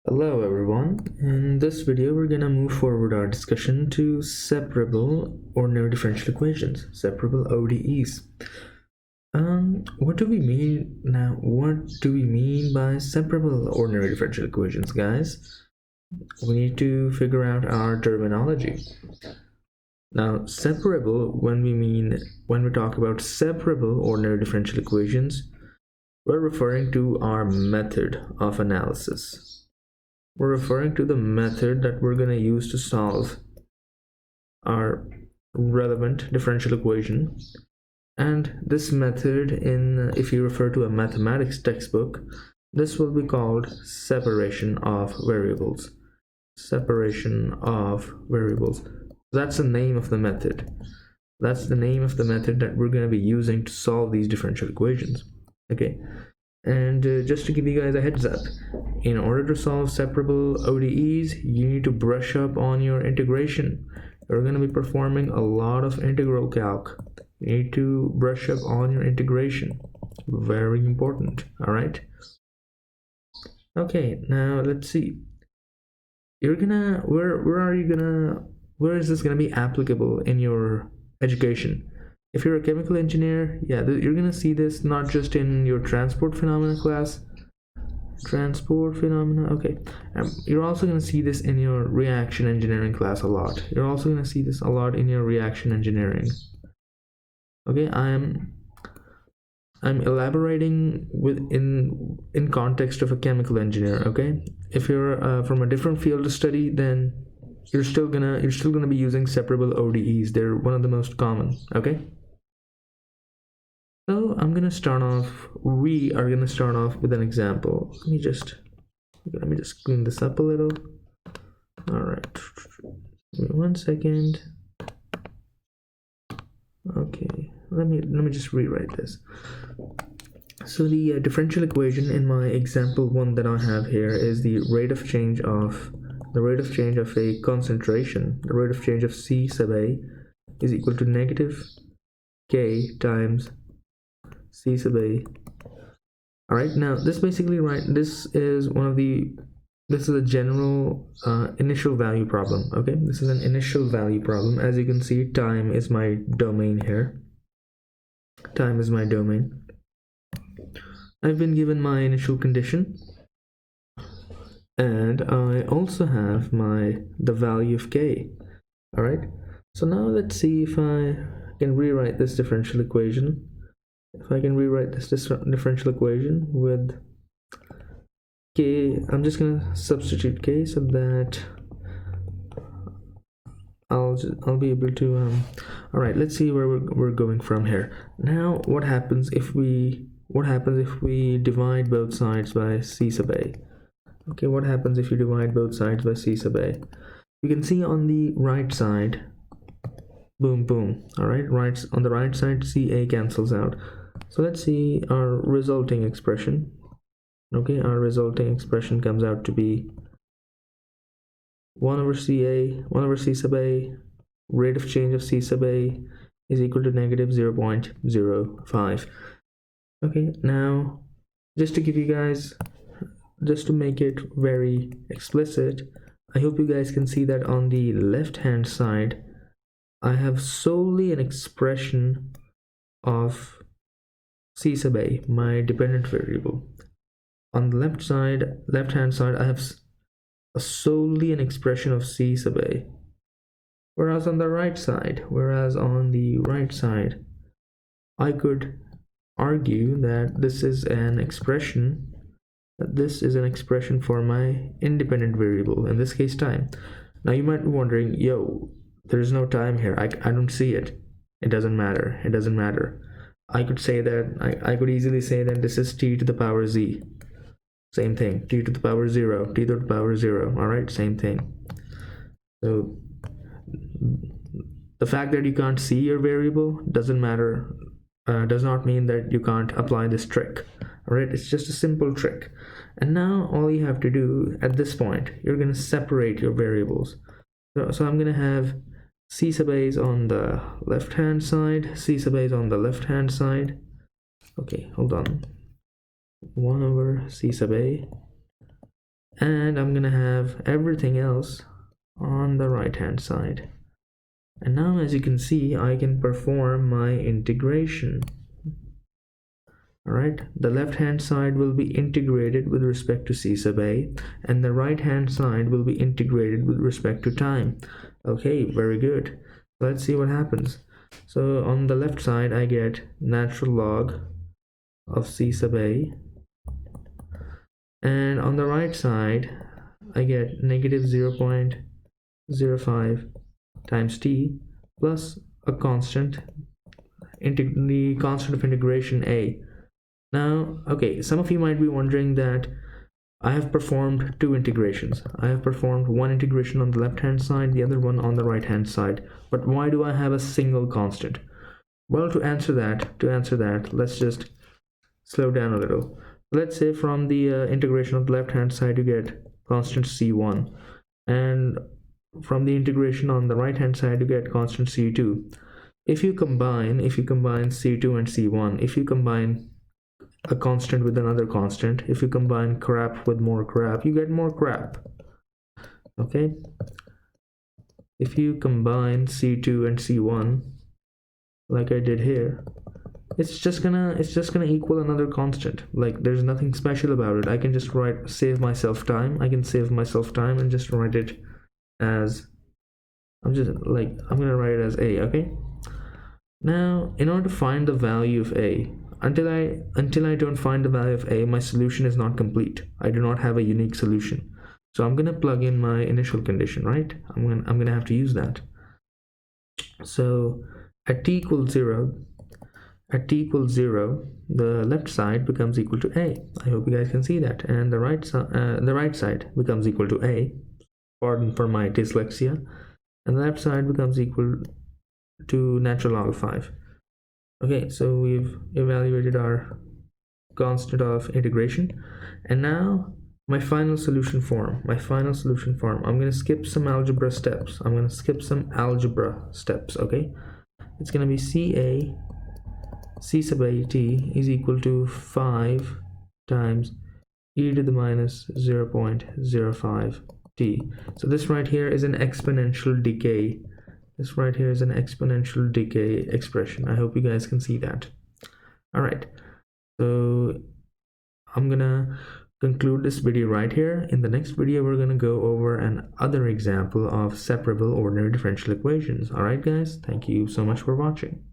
Hello everyone. In this video we're gonna move forward our discussion to separable ordinary differential equations, separable ODEs. What do we mean now? What do we mean by separable ordinary differential equations, guys? We need to figure out our terminology. Now, separable, when we talk about separable ordinary differential equations, we're referring to our method of analysis. We're referring to the method that we're going to use to solve our relevant differential equation. And this method, if you refer to a mathematics textbook, this will be called separation of variables. Separation of variables. That's the name of the method. That's the name of the method that we're going to be using to solve these differential equations. Okay. And just to give you guys a heads up, in order to solve separable ODEs, you need to brush up on your integration. You're going to be performing a lot of integral calc. You need to brush up on your integration. Very important. All right. Okay, now let's see. Where is this gonna be applicable in your education? If you're a chemical engineer, yeah, you're gonna see this not just in your transport phenomena class. Transport phenomena, okay. You're also gonna see this in your reaction engineering class a lot. You're also gonna see this a lot in your reaction engineering. Okay, I'm elaborating in context of a chemical engineer. Okay, if you're from a different field of study, then you're still gonna be using separable ODEs. They're one of the most common. Okay. So we are gonna start off with an example. Let me just clean this up a little. All right, give me 1 second. Okay, let me just rewrite this. So the differential equation in my example one that I have here is the rate of change of a concentration. The rate of change of C sub A is equal to negative K times C sub A. All right, now this basically, this is a general initial value problem. Okay, this is an initial value problem. As you can see, time is my domain here. Time is my domain. I've been given my initial condition, and I also have the value of K. All right, so now let's see if I can rewrite this differential equation. If I can rewrite this differential equation with K, I'm just gonna substitute K so that I'll be able to all right, let's see where we're going from here. Now, what happens if we divide both sides by C sub A? Okay, what happens if you divide both sides by C sub A? You can see on the right side, boom boom. All right, on the right side, CA cancels out. So let's see our resulting expression. Okay, our resulting expression comes out to be 1 over C sub A, rate of change of C sub A is equal to negative 0.05. Okay, now just to make it very explicit, I hope you guys can see that on the left hand side, I have solely an expression of C sub A, my dependent variable. On the left hand side, I have solely an expression of C sub A. Whereas on the right side, I could argue that this is an expression for my independent variable, in this case time. Now you might be wondering, yo, there's no time here. I don't see it. It doesn't matter. I could easily say that this is t to the power z. Same thing. T to the power 0. T to the power 0. All right, same thing. So the fact that you can't see your variable doesn't matter. Does not mean that you can't apply this trick. All right, it's just a simple trick. And now all you have to do at this point, you're going to separate your variables. So I'm going to have C sub A is on the left hand side, C sub A is on the left hand side. Okay, hold on. 1 over C sub A and I'm gonna have everything else on the right hand side. And now, as you can see, I can perform my integration. Alright, the left hand side will be integrated with respect to c sub a, and the right hand side will be integrated with respect to time. Okay, very good. Let's see what happens. So on the left side I get natural log of c sub a, and on the right side I get negative 0.05 times t plus a constant, the constant of integration a. Now, okay, some of you might be wondering that I have performed two integrations. I have performed one integration on the left hand side, the other one on the right hand side, but why do I have a single constant? Well, to answer that, let's just slow down a little. Let's say from the integration of the left hand side you get constant c1, and from the integration on the right hand side you get constant c2. If you combine c2 and c1, if you combine a constant with another constant, if you combine crap with more crap, you get more crap. Okay, if you combine c2 and c1 like I did here, it's just gonna equal another constant. Like, there's nothing special about it. I can just save myself time. I can save myself time and just write it as, I'm gonna write it as a. Okay, now in order to find the value of a, until I don't find the value of a, my solution is not complete. I do not have a unique solution. So I'm gonna plug in my initial condition, right? I'm gonna have to use that. So at t equals 0, the left side becomes equal to a. I hope you guys can see that. And the right side becomes equal to a. Pardon for my dyslexia. And the left side becomes equal to natural log of 5. Okay, so we've evaluated our constant of integration, and now my final solution form. I'm going to skip some algebra steps. Okay, it's going to be c sub a t is equal to 5 times e to the minus 0.05 t. So this right here is an exponential decay. Expression. I hope you guys can see that. All right, so I'm gonna conclude this video right here. In the next video we're gonna go over another example of separable ordinary differential equations. All right guys, thank you so much for watching.